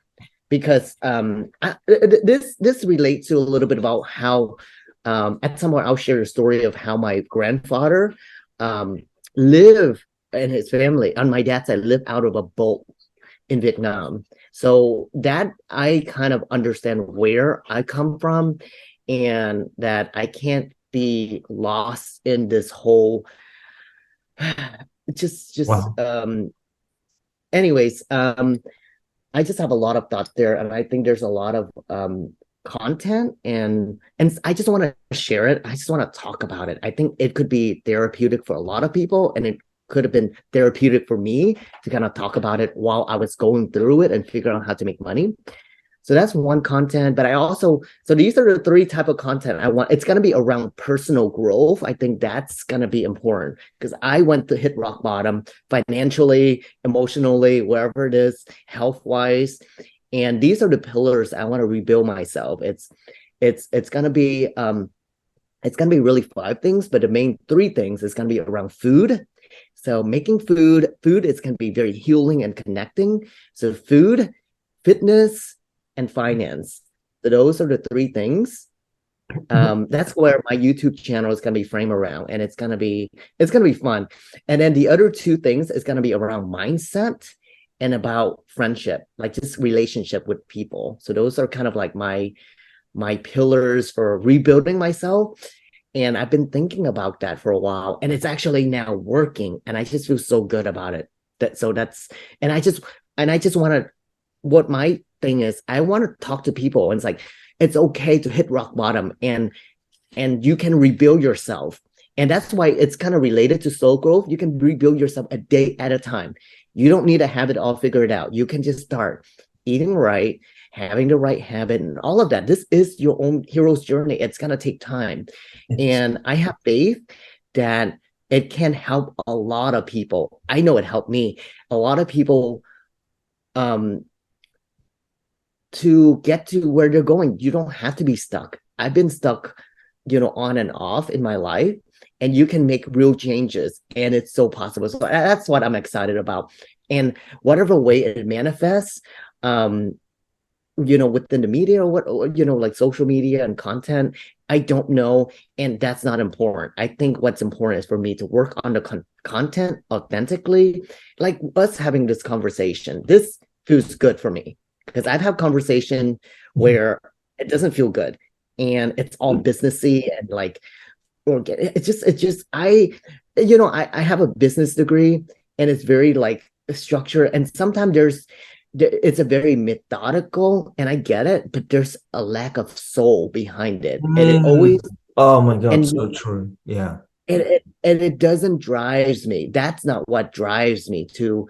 because this relates to a little bit about how at some point I'll share a story of how my grandfather um lived and his family on my dad's side lived out of a boat in Vietnam. So that I kind of understand where I come from and that I can't be lost in this whole just wow. anyways, I just have a lot of thoughts there and I think there's a lot of content and I just want to share it. I just want to talk about it. I think it could be therapeutic for a lot of people and it could have been therapeutic for me to kind of talk about it while I was going through it and figure out how to make money. So that's one content, but I also so these are the three type of content I want. It's going to be around personal growth. I think that's going to be important because I went to hit rock bottom financially, emotionally, wherever it is, health wise, and these are the pillars I want to rebuild myself. It's going to be it's going to be really five things, but the main three things is going to be around food. So making food is going to be very healing and connecting. So food, fitness, and finance. So those are the three things. That's where my YouTube channel is going to be framed around, and it's gonna be fun. And then the other two things is going to be around mindset and about friendship, like just relationship with people. So those are kind of like my pillars for rebuilding myself. And I've been thinking about that for a while, and it's actually now working, and I just feel so good about it. That so that's and I just want to what my thing is I want to talk to people and it's like it's okay to hit rock bottom and you can rebuild yourself and that's why it's kind of related to soul growth. You can rebuild yourself a day at a time. You don't need to have it all figured out. You can just start eating right, having the right habit and all of that. This is your own hero's journey. It's going to take time It's, and I have faith that it can help a lot of people. I know it helped me. A lot of people um to get to where they're going. You don't have to be stuck. I've been stuck, on and off in my life, and you can make real changes, and it's so possible. So that's what I'm excited about. And whatever way it manifests, within the media or what, like social media and content, I don't know. And that's not important. I think what's important is for me to work on the content authentically, like us having this conversation. This feels good for me because I've had conversation where it doesn't feel good and it's all businessy and like I have a business degree and it's very like structured and sometimes it's a very methodical and I get it, but there's a lack of soul behind it. And it always mm, oh my God, and so true. Yeah. it doesn't drives me. That's not what drives me to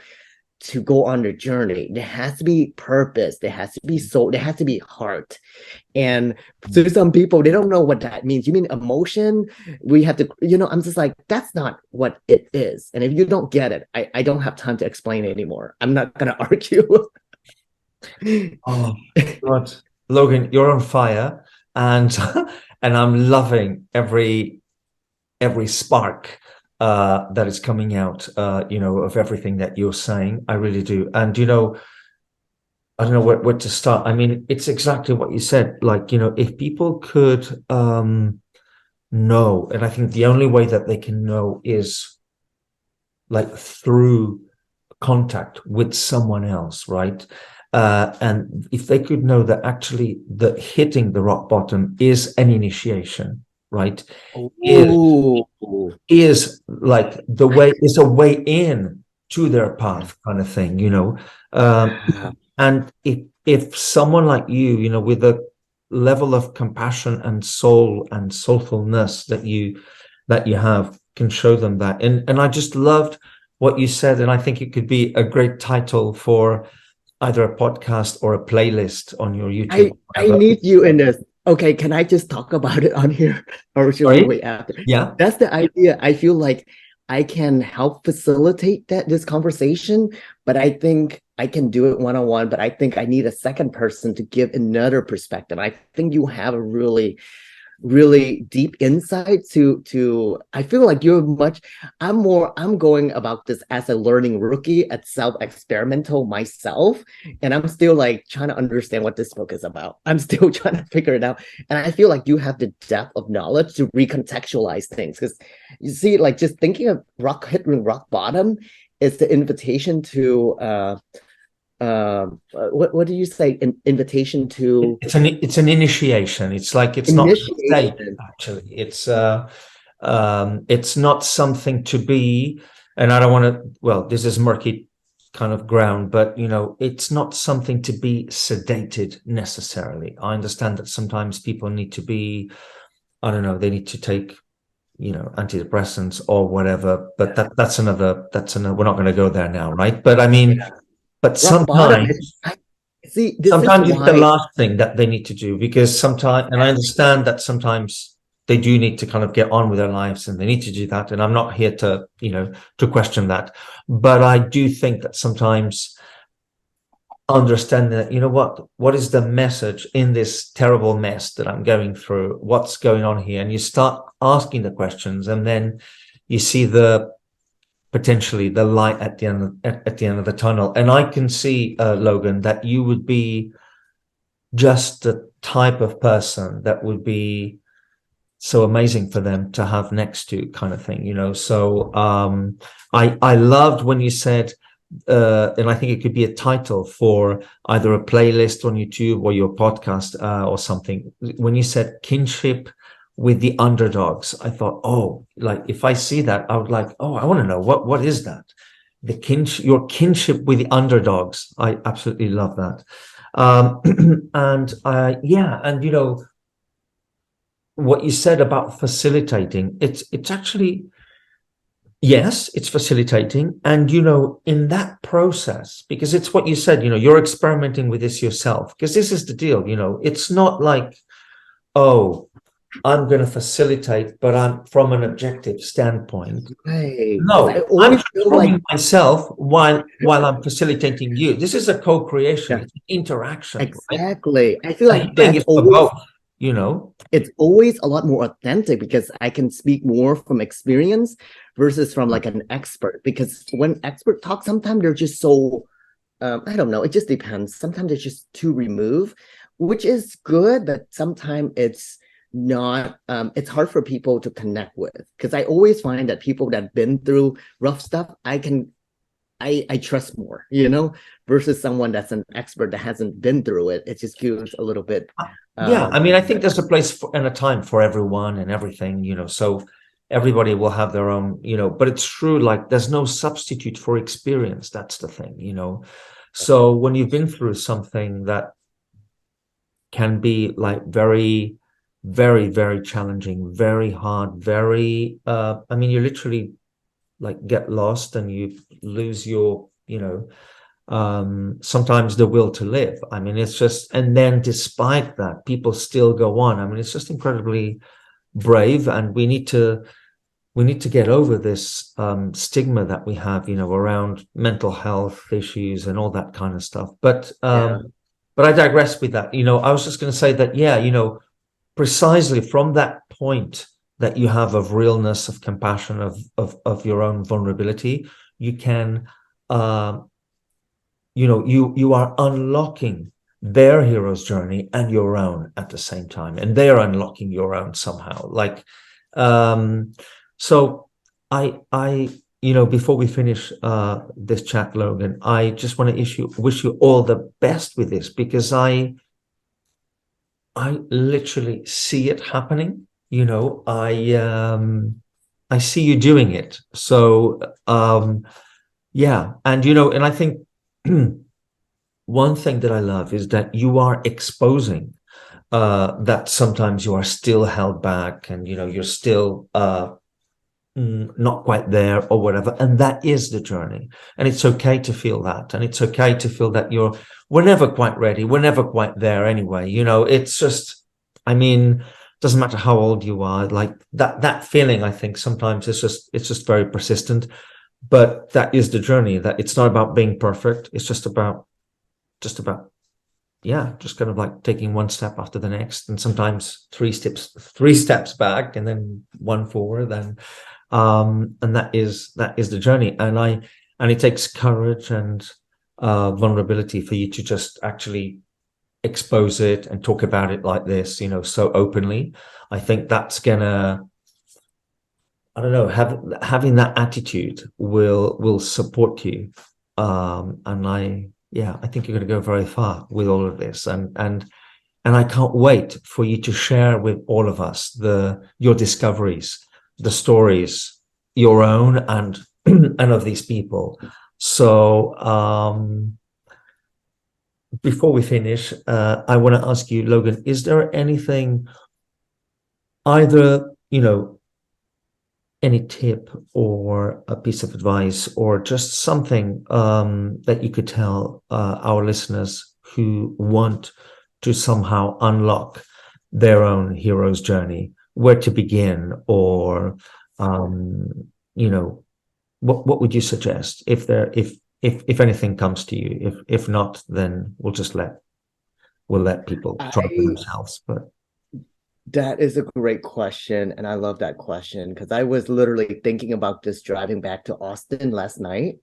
go on the journey. There has to be purpose, there has to be soul, there has to be heart. And to some people, they don't know what that means. You mean emotion? We have to, I'm just like, that's not what it is. And if you don't get it, I don't have time to explain it anymore. I'm not going to argue. Oh God, Logan, you're on fire, and and I'm loving every spark that is coming out, of everything that you're saying. I really do. And I don't know where to start. I mean, it's exactly what you said. Like, if people could know, and I think the only way that they can know is like through contact with someone else, right? And if they could know that actually that hitting the rock bottom is an initiation, right? Is Oh, is like the way is a way in to their path, kind of thing, wow. and if someone like you, with a level of compassion and soul and soulfulness that you have, can show them that. And I just loved what you said, and I think it could be a great title for either a podcast or a playlist on your YouTube. I need you in this. Okay, can I just talk about it on here, or should we Sorry? wait after? Yeah. That's the idea. I feel like I can help facilitate this conversation, but I think I can do it one-on-one, but I think I need a second person to give another perspective. I think you have a really deep insight to I feel like I'm going about this as a learning rookie at self-experimental myself, and I'm still like trying to understand what this book is about. I'm still trying to figure it out, and I feel like you have the depth of knowledge to recontextualize things, because you see, like, just thinking of hitting rock bottom is the invitation to what do you say? An invitation to It's an initiation. It's like, it's not a state, initiation. actually. It's not something to be, and I don't want to, well, this is murky kind of ground, but it's not something to be sedated necessarily. I understand that sometimes people need to be, I don't know, they need to take antidepressants or whatever, but that's another, we're not going to go there now, right? But I mean, but Rock bottom sometimes see, this sometimes is it's the why last thing that they need to do, because sometimes, and I understand that sometimes they do need to kind of get on with their lives and they need to do that. And I'm not here to, to question that. But I do think that sometimes understanding that, what is the message in this terrible mess that I'm going through? What's going on here? And you start asking the questions, and then you see potentially the light at the end of the tunnel. And I can see, Logan, that you would be just the type of person that would be so amazing for them to have next to, kind of thing, So I loved when you said, and I think it could be a title for either a playlist on YouTube or your podcast, or something. When you said kinship with the underdogs, I thought, oh, like, if I see that, I would like, oh, I want to know what is that? Your kinship with the underdogs. I absolutely love that. And what you said about facilitating, it's actually, yes, it's facilitating. And, in that process, because it's what you said, you're experimenting with this yourself, because this is the deal, it's not like, oh, I'm going to facilitate, but I'm from an objective standpoint. right. No, I I'm always feel like transforming myself while I'm facilitating you. This is a co-creation, yeah, it's an interaction, right? exactly. I feel The like healing that's is for always both. it's always a lot more authentic, because I can speak more from experience versus from like an expert. Because when expert talk, sometimes they're just so I don't know, it just depends. Sometimes they're just too removed, which is good, but sometimes it's not it's hard for people to connect with, because I always find that people that have been through rough stuff, I trust more, versus someone that's an expert that hasn't been through it. It just feels a little bit Yeah, I mean, I think there's a place and a time for everyone and everything, so everybody will have their own, but it's true, like, there's no substitute for experience. That's the thing, so when you've been through something that can be like very, very, very challenging, very hard, very I mean, you literally like get lost and you lose your, sometimes the will to live. I mean, it's just, and then despite that, people still go on. I mean, it's just incredibly brave, and we need to get over this stigma that we have, around mental health issues and all that kind of stuff. But I digress with that. I was just going to say that, yeah, precisely from that point that you have of realness, of compassion, of your own vulnerability, you can, you are unlocking their hero's journey and your own at the same time, and they're unlocking your own somehow. Like, so I, before we finish this chat, Logan, I just want to wish you all the best with this, because I literally see it happening. I see you doing it. So yeah, and and I think one thing that I love is that you are exposing that sometimes you are still held back, and you're still not quite there or whatever. And that is the journey. And it's okay to feel that. And it's okay to feel that we're never quite ready. We're never quite there anyway. It's just, I mean, doesn't matter how old you are, like that feeling, I think sometimes it's just very persistent, but that is the journey. That it's not about being perfect. It's just about, yeah, just kind of like taking one step after the next, and sometimes three steps back and then one forward. And that is the journey. And it takes courage and vulnerability for you to just actually expose it and talk about it like this, so openly. I think that's gonna, I don't know, having that attitude will support you. And I think you're going to go very far with all of this. And I can't wait for you to share with all of us your discoveries, the stories, your own and and of these people. So before we finish, I want to ask you, Logan, is there anything, either, any tip or a piece of advice or just something that you could tell our listeners who want to somehow unlock their own hero's journey, where to begin, or what would you suggest if anything comes to you? If not, then we'll let people try for themselves. But that is a great question, and I love that question because I was literally thinking about this driving back to Austin last night.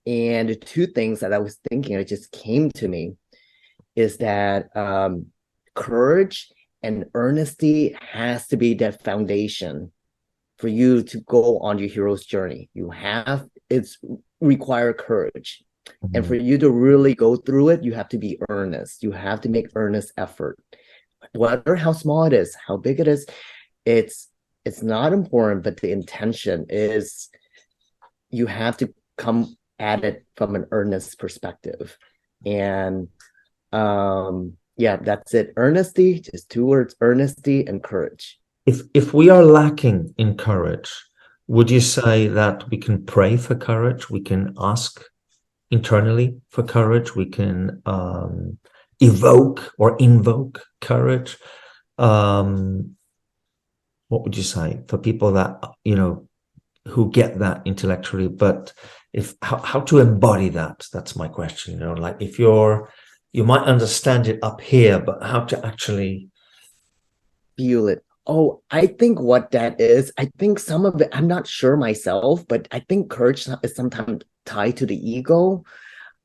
And two things that I was thinking, it just came to me, is that courage and earnesty has to be that foundation for you to go on your hero's journey. It's require courage. And for you to really go through it, you have to be earnest. You have to make earnest effort. Whatever how small it is, how big it is, it's not important, but the intention is you have to come at it from an earnest perspective. And that's it. Earnesty, just two words, earnesty and courage. If we are lacking in courage, would you say that we can pray for courage? We can ask internally for courage. We can evoke or invoke courage. What would you say for people that who get that intellectually, but how to embody that? That's my question. Like if you might understand it up here, but how to actually feel it. Oh, I think what that is, I think some of it, I'm not sure myself, but I think courage is sometimes tied to the ego.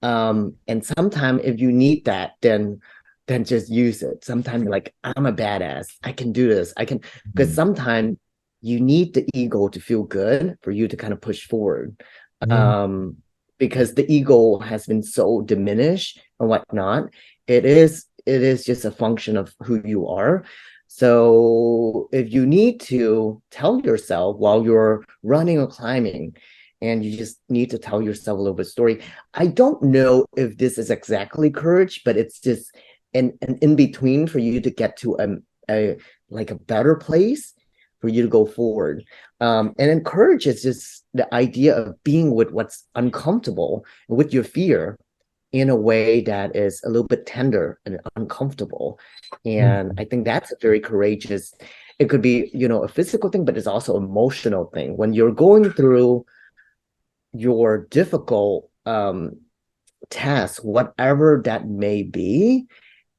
And sometimes if you need that, then just use it. Sometimes like, I'm a badass, I can do this. Because sometimes you need the ego to feel good for you to kind of push forward. Because the ego has been so diminished and whatnot. It is just a function of who you are. So if you need to tell yourself while you're running or climbing, and you just need to tell yourself a little bit of story. I don't know if this is exactly courage, but it's just an in between for you to get to a better place for you to go forward. And then courage is just the idea of being with what's uncomfortable, with your fear, in a way that is a little bit tender and uncomfortable. And I think that's a very courageous. It could be, a physical thing, but it's also an emotional thing. When you're going through your difficult task, whatever that may be.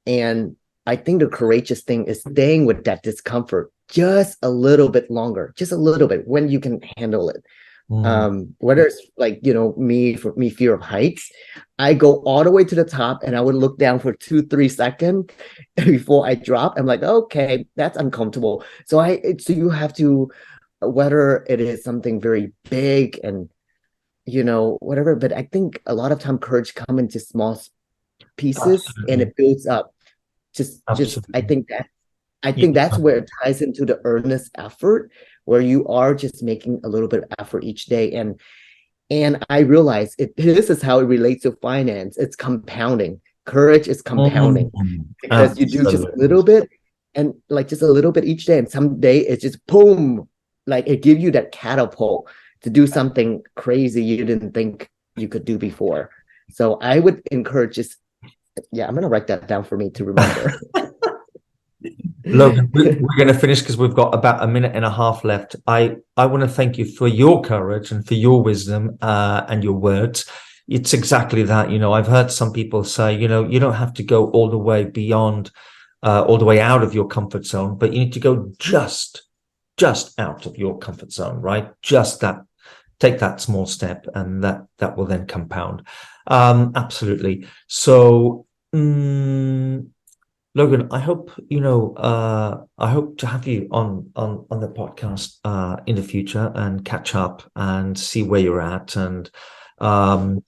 And I think the courageous thing is staying with that discomfort just a little bit longer, just a little bit when you can handle it. Whether it's like, me, fear of heights, I go all the way to the top and I would look down for 2-3 seconds before I drop. I'm like, okay, that's uncomfortable. So you have to, whether it is something very big and whatever, but I think a lot of time courage come into small pieces. Absolutely. And it builds up. I think that's where it ties into the earnest effort, where you are just making a little bit of effort each day. And I realize this is how it relates to finance. It's compounding. Courage is compounding because you do just a little bit, and like just a little bit each day, and some day it's just boom, like it give you that catapult to do something crazy you didn't think you could do before. So I would encourage just, yeah, I'm gonna write that down for me to remember. Logan, we're going to finish because we've got about a minute and a half left. I want to thank you for your courage and for your wisdom and your words. It's exactly that. I've heard some people say, you don't have to go all the way beyond, all the way out of your comfort zone, but you need to go just out of your comfort zone, right? Just that, take that small step, and that will then compound. Absolutely. So, Logan, I hope I hope to have you on the podcast in the future and catch up and see where you're at. And um,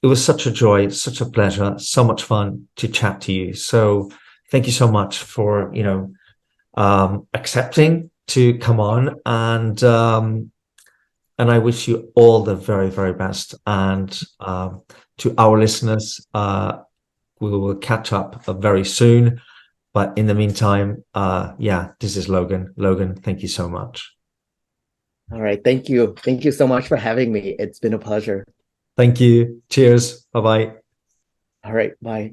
it was such a joy, such a pleasure, so much fun to chat to you. So thank you so much for accepting to come on, and I wish you all the very, very best. And to our listeners, we will catch up very soon. But in the meantime, yeah, this is Logan. Logan, thank you so much. All right, thank you. Thank you so much for having me. It's been a pleasure. Thank you. Cheers. Bye bye. All right, bye.